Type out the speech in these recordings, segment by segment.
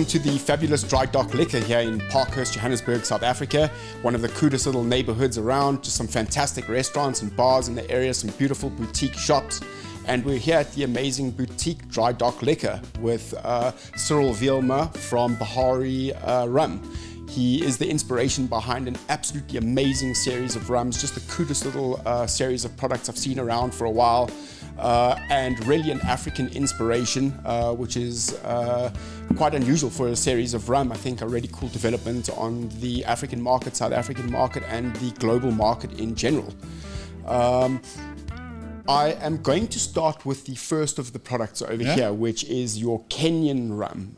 welcome to the fabulous Dry Dock Liquour here in Parkhurst, Johannesburg, South Africa. One of the coolest little neighborhoods around, just some fantastic restaurants and bars in the area, some beautiful boutique shops. And we're here at the amazing boutique Dry Dock Liquour with Cyril Villemain from Bahari Rum. He is the inspiration behind an absolutely amazing series of rums, just the coolest little series of products I've seen around for a while. And really an African inspiration, which is quite unusual for a series of rum. I think a really cool development on the African market, South African market, and the global market in general. I am going to start with the first of the products over here, which is your Kenyan rum.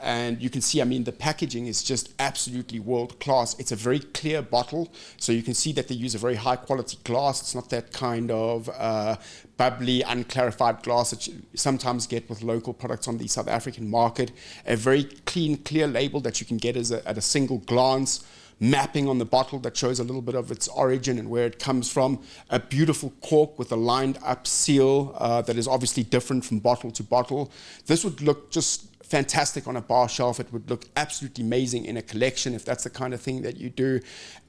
And you can see, I mean, the packaging is just absolutely world class. It's a very clear bottle, so you can see that they use a very high quality glass. It's not that kind of bubbly, unclarified glass that you sometimes get with local products on the South African market. A very clean, clear label that you can get at a single glance. Mapping on the bottle that shows a little bit of its origin and where it comes from. A beautiful cork with a lined up seal that is obviously different from bottle to bottle. This would look just fantastic on a bar shelf. It would look absolutely amazing in a collection if that's the kind of thing that you do.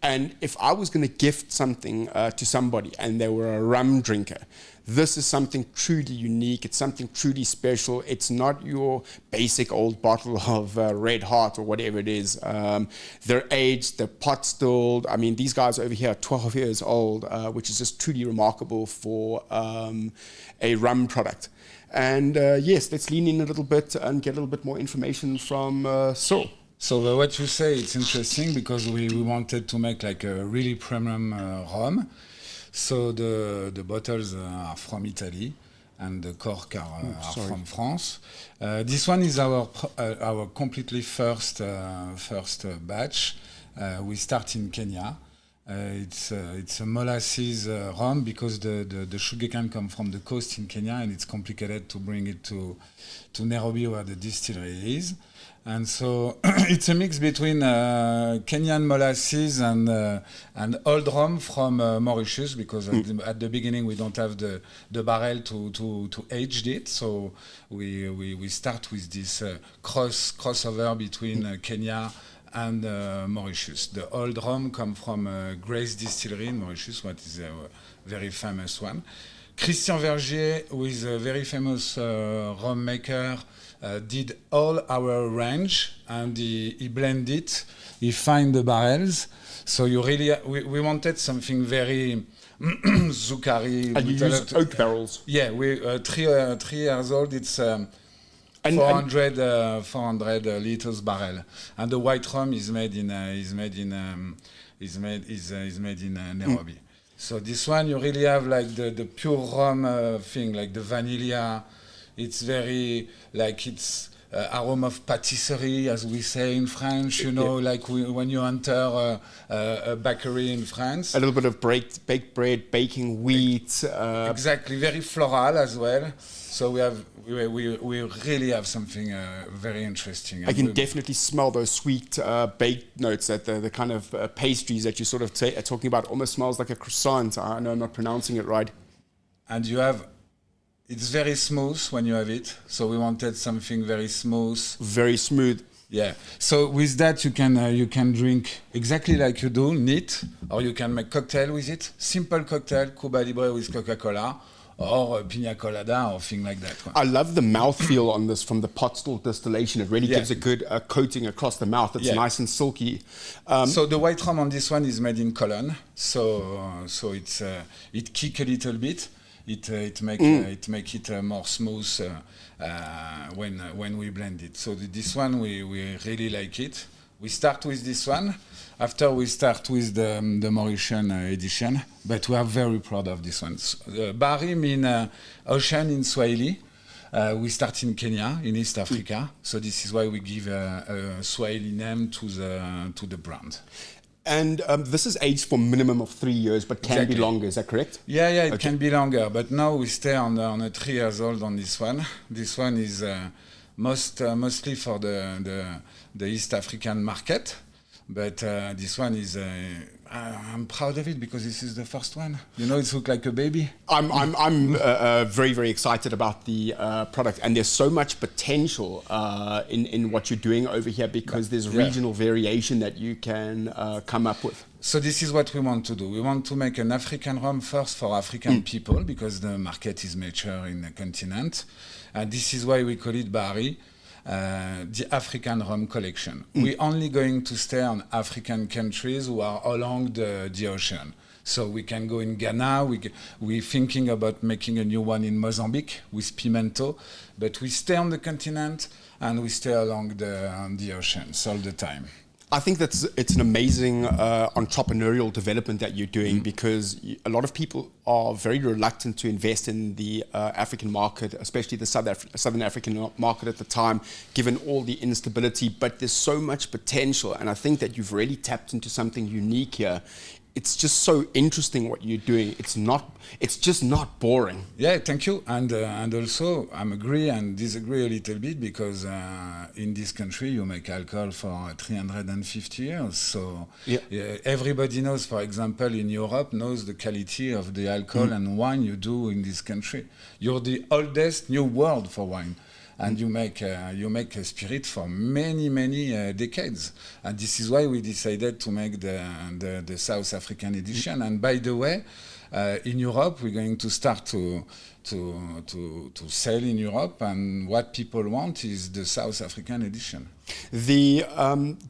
And if I was going to gift something to somebody and they were a rum drinker, this is something truly unique. It's something truly special. It's not your basic old bottle of Red Heart or whatever it is. They're aged, they're pot stilled. I mean, these guys over here are 12 years old, which is just truly remarkable for a rum product. And yes, let's lean in a little bit and get a little bit more information from Cyril. So what you say, it's interesting because we wanted to make like a really premium rum. So the bottles are from Italy and the cork are from France. This one is our completely first batch. We start in Kenya. It's a molasses rum because the sugarcane comes from the coast in Kenya and it's complicated to bring it to Nairobi where the distillery is. And so it's a mix between Kenyan molasses and old rum from Mauritius because at the beginning we don't have the barrel to age it. So we start with this crossover between Kenya and Mauritius. The old rum comes from Grace Distillery in Mauritius, what is a very famous one. Christian Vergier, who is a very famous rum maker, did all our range and he blended it, he find the barrels. So you really, we wanted something very Zukari. And you use oak barrels? Yeah, we 3 years old, it's 400 liters barrel. And the white rum is made in Nairobi. So this one you really have like the pure rum thing, like the vanilla. It's very like it's aroma of patisserie, as we say in French. You know, like when you enter a bakery in France. A little bit of baked bread, baking wheat. Exactly, very floral as well. So we really have something very interesting. I can definitely smell those sweet baked notes, that the kind of pastries that you sort of are talking about. Almost smells like a croissant. I know I'm not pronouncing it right. And you have. It's very smooth when you have it, so we wanted something very smooth. Very smooth. Yeah. So with that, you can drink exactly like you do, neat, or you can make cocktail with it. Simple cocktail, Cuba Libre with Coca-Cola, or pina colada, or thing like that. I love the mouthfeel on this from the pot still distillation. It really gives a good coating across the mouth. It's nice and silky. So the white rum on this one is made in Cologne. So it's it kick a little bit. It make it more smooth when we blend it. So this one we really like it. We start with this one. After we start with the Mauritian edition, but we are very proud of this one. Bahari means ocean in Swahili. We start in Kenya, in East Africa. So this is why we give a Swahili name to the brand. And this is aged for a minimum of 3 years, but can be longer. Is that correct? Yeah, it can be longer. But now we stay on a 3 years old on this one. This one is mostly for the East African market. But this one is I'm proud of it because this is the first one. You know, it looks like a baby. I'm very, very excited about the product, and there's so much potential in what you're doing over here because there's regional variation that you can come up with. So this is what we want to do. We want to make an African rum first for African people because the market is mature in the continent. And this is why we call it Bahari, the African rum collection. We're only going to stay on African countries who are along the ocean. So we can go in Ghana, we're thinking about making a new one in Mozambique with pimento, but we stay on the continent and we stay along the oceans all the time. I think it's an amazing entrepreneurial development that you're doing because a lot of people are very reluctant to invest in the African market, especially the Southern African market at the time, given all the instability. But there's so much potential, and I think that you've really tapped into something unique here. It's just so interesting what you're doing. It's just not boring. Yeah, thank you. And also, I'm agree and disagree a little bit because in this country you make alcohol for 350 years. So everybody knows, for example, in Europe, knows the quality of the alcohol and wine you do in this country. You're the oldest new world for wine. And you make a spirit for many decades, and this is why we decided to make the South African edition. And by the way, in Europe we're going to start to sell in Europe, and what people want is the South African edition. The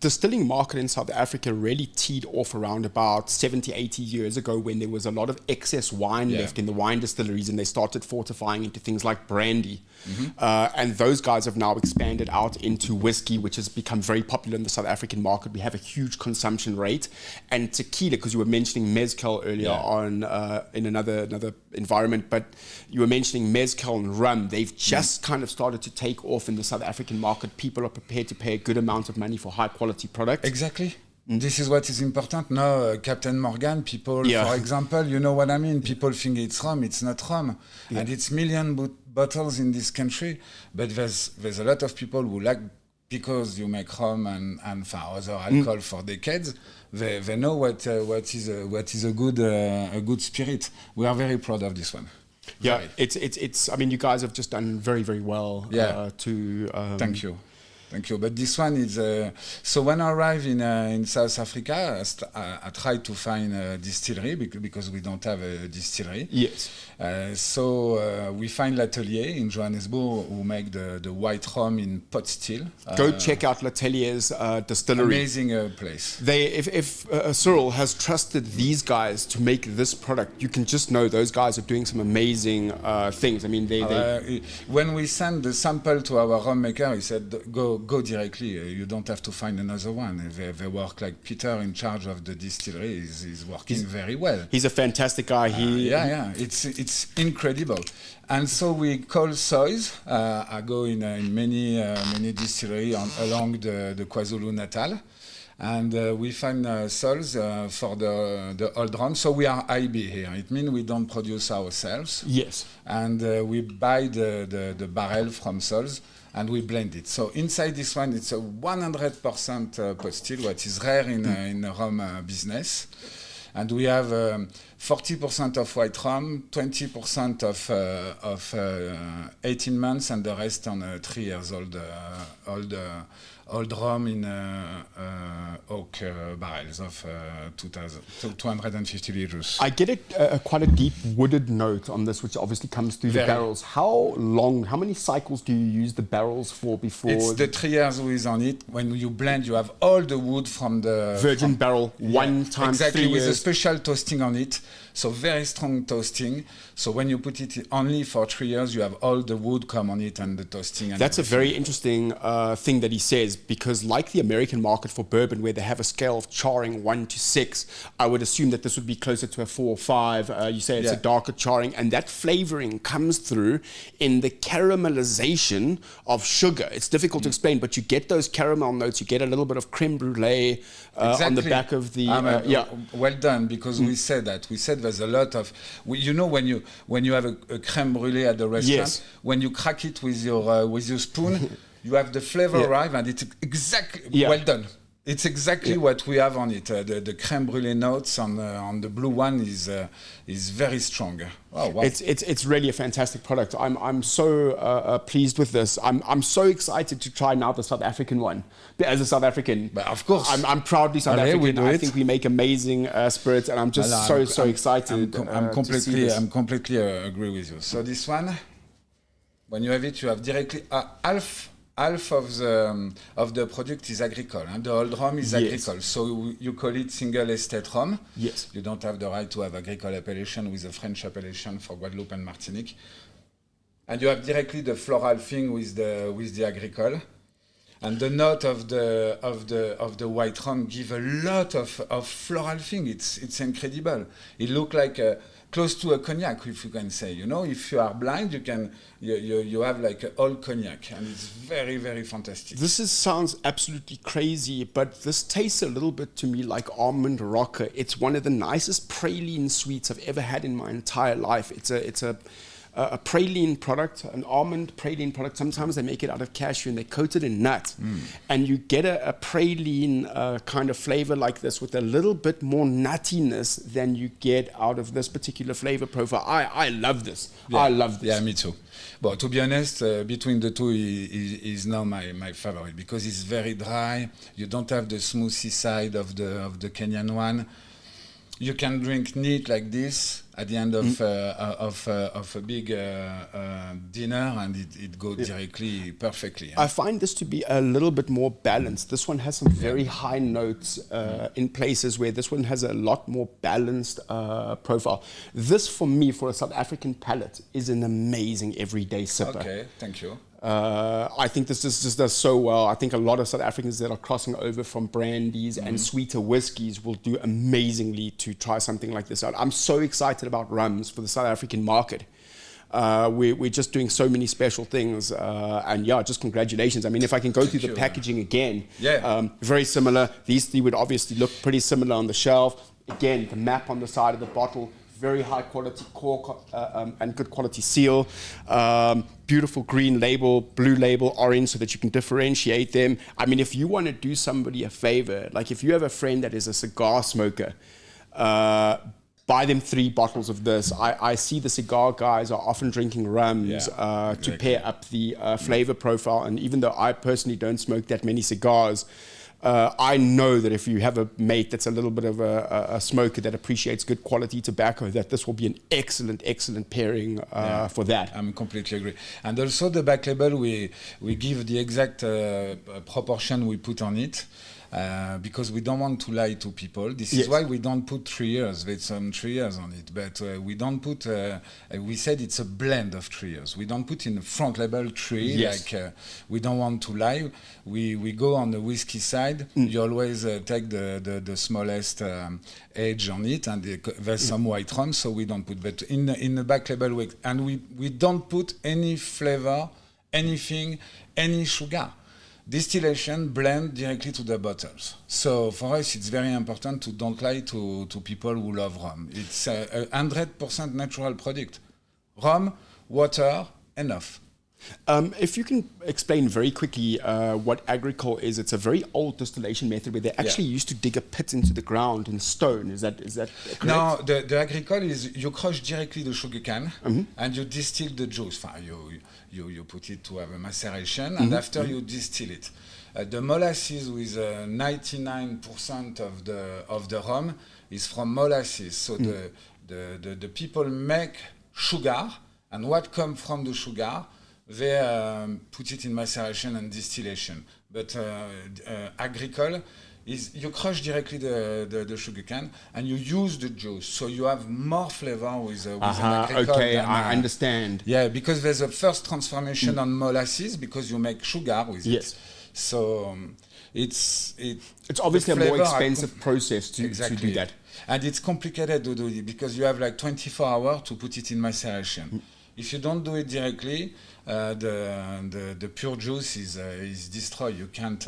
distilling market in South Africa really teed off around about 70, 80 years ago when there was a lot of excess wine left in the wine distilleries, and they started fortifying into things like brandy. And those guys have now expanded out into whiskey, which has become very popular in the South African market. We have a huge consumption rate. And tequila, because you were mentioning mezcal earlier on in another environment, but you were mentioning mezcal and rum. They've just kind of started to take off in the South African market. People are prepared to pay a good amount of money for high quality products. Exactly. This is what is important. Now, Captain Morgan, people, for example, you know what I mean? People think it's rum, it's not rum. And it's million bottles in this country. But there's a lot of people who like, because you make rum and for other alcohol for decades, they know what is a good spirit. We are very proud of this one. Yeah, it's. I mean, you guys have just done very, very well. Thank you. Thank you. But this one is... so when I arrived in South Africa, I tried to find a distillery because we don't have a distillery. Yes. So we find L'Atelier in Johannesburg who make the white rum in pot still. Go check out L'Atelier's distillery. Amazing place. If Cyril has trusted these guys to make this product, you can just know those guys are doing some amazing things. I mean, when we send the sample to our rum maker, he said, go directly. You don't have to find another one. They work like Peter in charge of the distillery. He's working very well. He's a fantastic guy. It's incredible. And so we call soys. I go in many distilleries along the KwaZulu-Natal. And we find soils for the old rum. So we are IB here. It means we don't produce ourselves. Yes. And we buy the barrel from soils and we blend it. So inside this one, it's a 100% pot still, what is rare in the rum business. And we have 40% of white rum, 20% of 18 months, and the rest on 3 years old rum in oak barrels of 250 liters. I get quite a deep wooded note on this, which obviously comes through the barrels. How many cycles do you use the barrels for before? It's the 3 years with on it. When you blend, you have all the wood from the... Virgin barrel, one time exactly, 3 years. With a special toasting on it. So very strong toasting. So when you put it only for 3 years, you have all the wood come on it and the toasting. And that's everything. A very interesting thing that he says, because like the American market for bourbon, where they have a scale of charring 1 to 6, I would assume that this would be closer to a 4 or 5. You say it's a darker charring, and that flavoring comes through in the caramelization of sugar. It's difficult to explain, but you get those caramel notes. You get a little bit of creme brulee on the back of the... Well done, because we said that. We said there's a lot of... you know, when you have a creme brulee at the restaurant, when you crack it with your spoon, you have the flavor arrive, and it's exactly well done. It's exactly what we have on it. The crème brûlée notes on the blue one is very strong. Oh, wow. It's really a fantastic product. I'm so pleased with this. I'm so excited to try now the South African one. But as a South African, but of course, I'm proudly South African. I think we make amazing spirits, and I'm just so excited. I'm completely agree with you. So this one, when you have it, you have directly half of the product is agricole, and the old rum is agricole. So you call it single estate rum. Yes. You don't have the right to have agricole appellation with a French appellation for Guadeloupe and Martinique. And you have directly the floral thing with the agricole. And the note of the white rum give a lot of floral thing. It's incredible. It look like close to a cognac, if you can say. You know, if you are blind, you have like an old cognac, and it's very, very fantastic. Sounds absolutely crazy, but this tastes a little bit to me like almond rocker. It's one of the nicest praline sweets I've ever had in my entire life. It's a praline product, an almond praline product. Sometimes they make it out of cashew and they coat it in nut. And you get a praline kind of flavor like this with a little bit more nuttiness than you get out of this particular flavor profile. I love this. Yeah. I love this. Yeah, me too. But to be honest, between the two is now my favorite because it's very dry. You don't have the smoothie side of the Kenyan one. You can drink neat like this at the end of a big dinner, and it goes directly perfectly. I find this to be a little bit more balanced. This one has some very high notes in places where this one has a lot more balanced profile. This, for me, for a South African palate, is an amazing everyday sipper. Okay, thank you. I think this just does so well. I think a lot of South Africans that are crossing over from brandies and sweeter whiskies will do amazingly to try something like this out. I'm so excited about rums for the South African market. We're just doing so many special things, and just congratulations. I mean, if I can go through the packaging again, very similar. These three would obviously look pretty similar on the shelf. Again, the map on the side of the bottle, very high quality cork and good quality seal. Beautiful green label, blue label, orange, so that you can differentiate them. I mean, if you want to do somebody a favor, like if you have a friend that is a cigar smoker, buy them 3 bottles of this. I see the cigar guys are often drinking rums to pair up the flavor profile. And even though I personally don't smoke that many cigars, I know that if you have a mate that's a little bit of a smoker that appreciates good quality tobacco, that this will be an excellent pairing for that. I'm completely agree. And also the back label, we give the exact proportion we put on it. Because we don't want to lie to people. This is why we don't put 3 years. There's some 3 years on it, but we don't put. We said it's a blend of 3 years. We don't put in the front label 3. We don't want to lie. We go on the whiskey side. You always take the smallest age on it, and there's some white rum, so we don't put. But in the back label, we don't put any flavor, anything, any sugar. Distillation blend directly to the bottles. So for us, it's very important to don't lie to people who love rum. It's a 100% natural product. Rum, water, enough. If you can explain very quickly what agricole is, it's a very old distillation method where they actually used to dig a pit into the ground in stone. Is that correct? No, the agricole is you crush directly the sugar cane and you distill the juice. You put it to have a maceration, and after you distill it. The molasses with 99% of the rum is from molasses. So the people make sugar, and what comes from the sugar, they put it in maceration and distillation. But agricole is you crush directly the sugar cane and you use the juice, so you have more flavor with an agricole. Okay, I understand. Yeah, because there's a first transformation on molasses because you make sugar with it. So it's obviously a more expensive process to do that. And it's complicated to do it because you have like 24 hours to put it in maceration. If you don't do it directly, the pure juice is destroyed. You can't.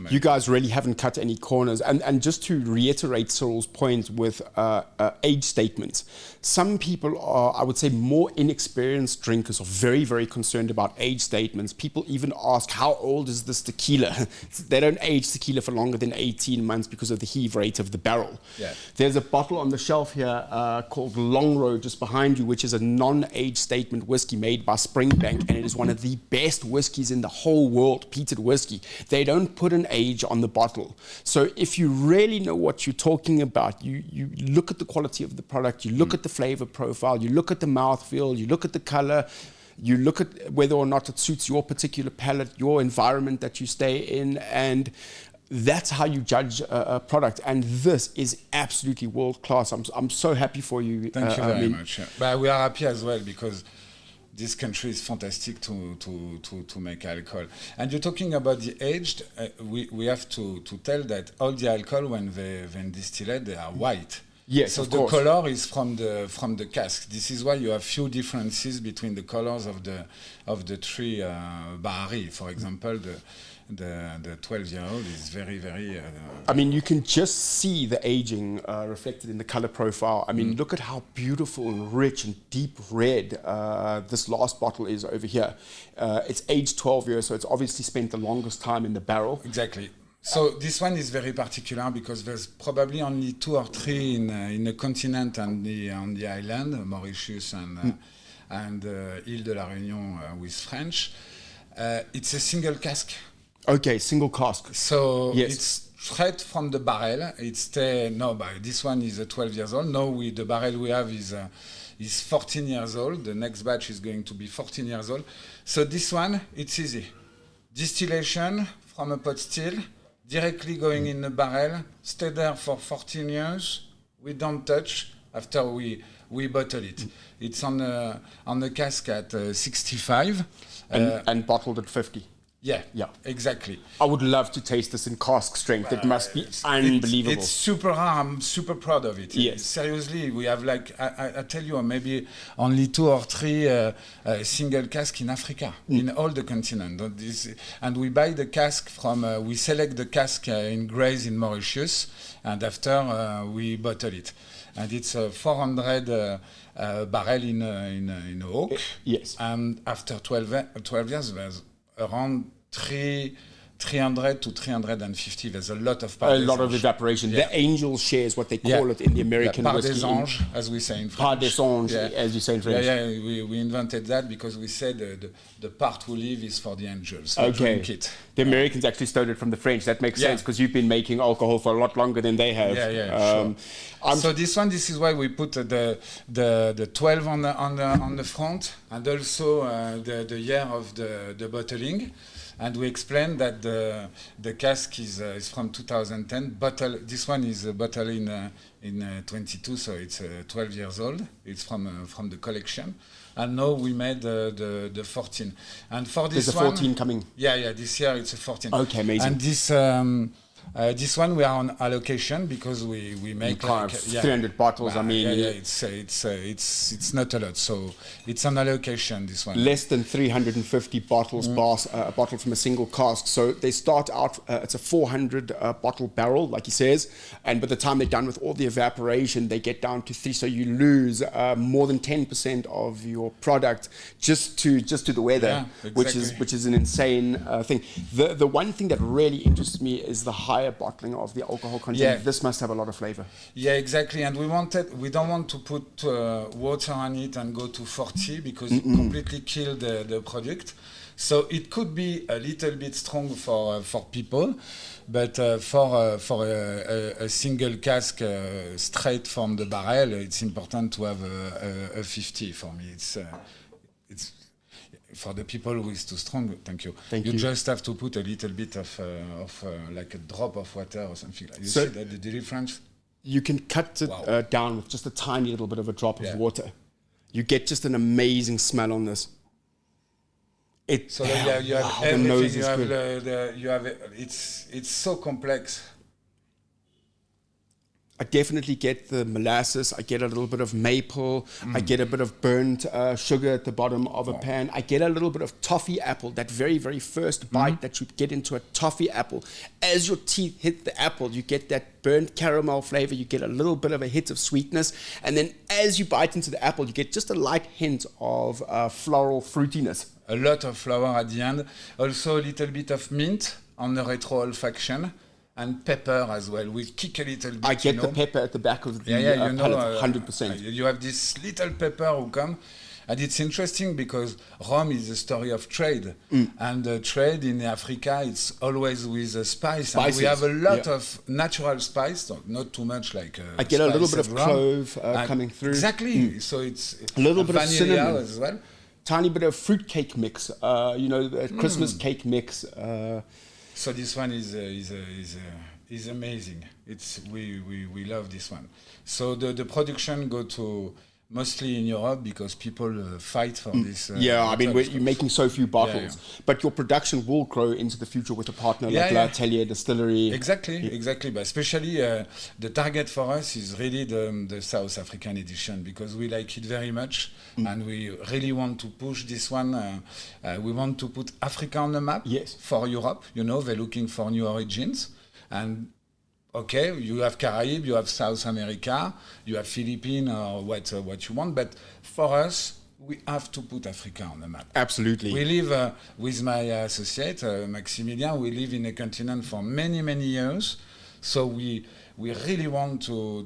You guys really haven't cut any corners. And just to reiterate Cyril's point with age statements, some people are, I would say, more inexperienced drinkers are very, very concerned about age statements. People even ask, how old is this tequila? They don't age tequila for longer than 18 months because of the heave rate of the barrel. Yeah. There's a bottle on the shelf here called Long Road just behind you, which is a non-age statement whiskey made by Springbank, and it is one of the best whiskeys in the whole world, peated whiskey. They don't put an age on the bottle. So if you really know what you're talking about, you look at the quality of the product, you look at the flavor profile, you look at the mouthfeel, you look at the color, you look at whether or not it suits your particular palate, your environment that you stay in, and that's how you judge a product. And this is absolutely world class. I'm so happy for you. Thank you very much. Yeah. But we are happy as well because this country is fantastic to make alcohol. And you're talking about the aged. We have to tell that all the alcohol when they distill it, they are white. Yes, so of the course. color is from the cask. This is why you have few differences between the colors of the three Bahari. For example, the 12-year-old is very, very. I mean, you can just see the aging reflected in the color profile. I mean, look at how beautiful and rich and deep red this last bottle is over here. It's aged 12 years, so it's obviously spent the longest time in the barrel. Exactly. So this one is very particular because there's probably only 2 or 3 in the continent and on the island, Mauritius and Île de la Réunion with French. It's a single cask. Okay, single cask. So yes. It's straight from the barrel. This one is 12 years old. Now the barrel we have is 14 years old. The next batch is going to be 14 years old. So this one, it's easy. Distillation from a pot still, directly going in the barrel, stay there for 14 years. We don't touch after we bottle it. It's on the cask at 65. And bottled at 50. Yeah, exactly. I would love to taste this in cask strength. It must be unbelievable. It's super rare. I'm super proud of it. Yes. Seriously, we have I tell you, maybe only 2 or 3 single casks in Africa, in all the continent. And we buy the cask we select the cask in Grays in Mauritius, and after we bottle it. And it's a 400 barrel in oak. Yes. And after 12 years, there's around 300 to 350. There's a lot of a lot of evaporation. The angel share is what they call it in the American part whiskey. des anges, as we say in French. Part des anges, as you say in French. Yeah, we invented that because we said the part we leave is for the angels. Okay. Drink it. The Americans actually stole it from the French. That makes sense because you've been making alcohol for a lot longer than they have. Sure. So this is why we put the 12 on the front, and also the year of the bottling. And we explained that the cask is from 2010. This one is a bottle in 22, so it's 12 years old. It's from the collection. And now we made the 14. And for this There's a 14 coming. Yeah. This year it's a 14. Okay, amazing. And this one we are on allocation because we make 300 bottles. I mean, it's not a lot, so it's on allocation. This one less than 350 bottles, a bottle from a single cask. So they start out. It's a 400 bottle barrel, like he says, and by the time they're done with all the evaporation, they get down to 3. So you lose more than 10% of your product just to the weather, exactly. which is an insane thing. The one thing that really interests me is the higher bottling of the alcohol content. Yeah. This must have a lot of flavor. Yeah, exactly. And we don't want to put water on it and go to 40 because it completely kill the product. So it could be a little bit strong for people, but for a single cask straight from the barrel, it's important to have a 50 for me. It's for the people who is too strong. Thank you. You just have to put a little bit of like a drop of water or something like that. You see that the difference? You can cut it down with just a tiny little bit of a drop of water. You get just an amazing smell on this. You have everything. You have it's so complex. I definitely get the molasses. I get a little bit of maple. I get a bit of burnt sugar at the bottom of a pan. I get a little bit of toffee apple, that very, very first bite that you get into a toffee apple. As your teeth hit the apple, you get that burnt caramel flavor. You get a little bit of a hit of sweetness. And then as you bite into the apple, you get just a light hint of floral fruitiness. A lot of flower at the end. Also a little bit of mint on the retro olfaction. And pepper as well. We kick a little bit. I get the pepper at the back of the palate, 100%. You have this little pepper who come. And it's interesting because rum is a story of trade. And trade in Africa, it's always with spice. And we have a lot of natural spice, not too much like I get a little bit of clove coming through. Exactly. So it's a little bit of cinnamon as well. Tiny bit of fruit cake mix, Christmas cake mix. So this one is amazing. We love this one. So the production go to mostly in Europe because people fight for this. I mean, you're making so few bottles, but your production will grow into the future with a partner like L'Atelier Distillery. Exactly. But especially the target for us is really the South African edition because we like it very much and we really want to push this one. We want to put Africa on the map for Europe. You know, they're looking for new origins. And okay, you have Caribbean, you have South America, you have Philippines or what you want, but for us, we have to put Africa on the map. Absolutely. We live with my associate, Maximilian, we live in a continent for many, many years, so we really want to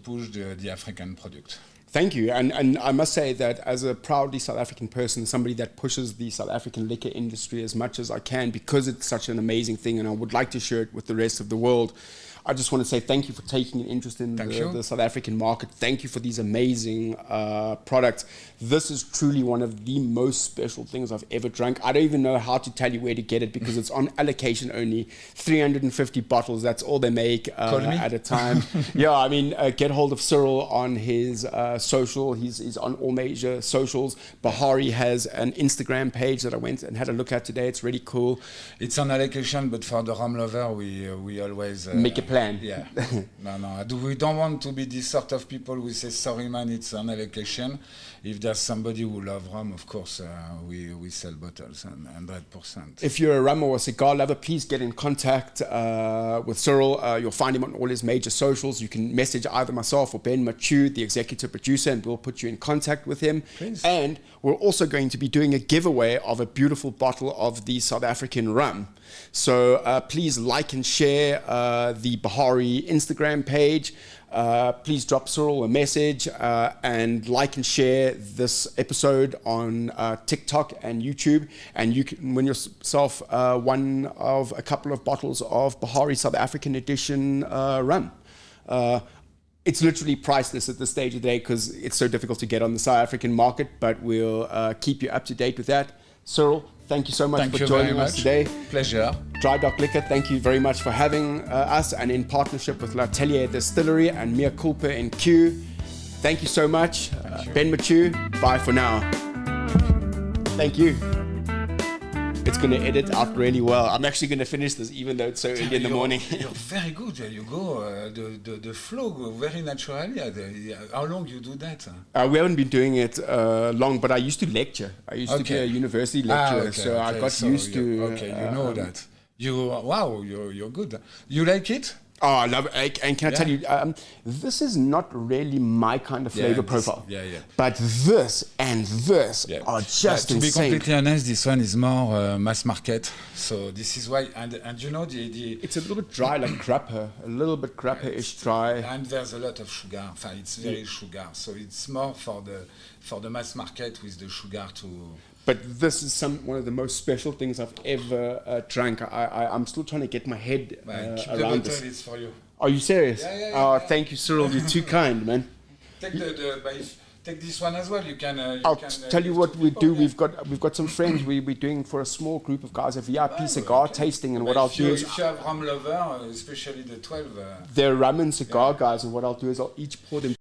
push the African product. Thank you. And I must say that as a proudly South African person, somebody that pushes the South African liquor industry as much as I can because it's such an amazing thing and I would like to share it with the rest of the world, I just want to say thank you for taking an interest in the South African market. Thank you for these amazing products. This is truly one of the most special things I've ever drank. I don't even know how to tell you where to get it because it's on allocation only. 350 bottles, that's all they make at a time. I mean, get hold of Cyril on his social. He's on all major socials. Bahari has an Instagram page that I went and had a look at today. It's really cool. It's on allocation, but for the rum lover, we always... make a plan. Yeah. No. We don't want to be this sort of people who say, sorry, man, it's on allocation. If there's somebody who loves rum, of course, we sell bottles, 100%. If you're a rum or a cigar lover, please get in contact with Cyril. You'll find him on all his major socials. You can message either myself or Ben Matjiu, the executive producer, and we'll put you in contact with him. Please. And we're also going to be doing a giveaway of a beautiful bottle of the South African rum. So please like and share the Bahari Instagram page. Please drop Cyril a message and like and share this episode on TikTok and YouTube, and you can win yourself one of a couple of bottles of Bahari South African Edition rum. It's literally priceless at this stage of the day because it's so difficult to get on the South African market, but we'll keep you up to date with that. Cyril, thank you so much for joining us today. Pleasure. Dry Dock Liquour, thank you very much for having us, and in partnership with L'Atelier Distillery and Mea Culpa in Q. Thank you so much. Ben Matjiu, bye for now. Thank you. It's going to edit out really well. I'm actually going to finish this even though it's so early in the morning. You're very good. You go, the flow go very naturally. How long you do that? We haven't been doing it long, but I used to lecture. I used to be a university lecturer, so I got used to... Okay, you know that. You're good. You like it? Oh, I love it. And can I tell you, this is not really my kind of flavor profile. But this and this are just insane. To be completely honest, this one is more mass market. So this is why, and you know, it's a little bit dry, like grappa, a little bit grappa-ish dry. And there's a lot of sugar. It's very sugar. So it's more for the mass market with the sugar to... But this is one of the most special things I've ever drank. I'm still trying to get my head around this. It's for you. Are you serious? Yeah. Thank you, Cyril. You're too kind, man. Take this one as well. You can. I'll tell you what we do. We've got some friends. We're doing for a small group of guys a VIP cigar tasting, and what I'll do is if you have rum lover, especially the 12. They're rum and cigar guys, and what I'll do is I'll each pour them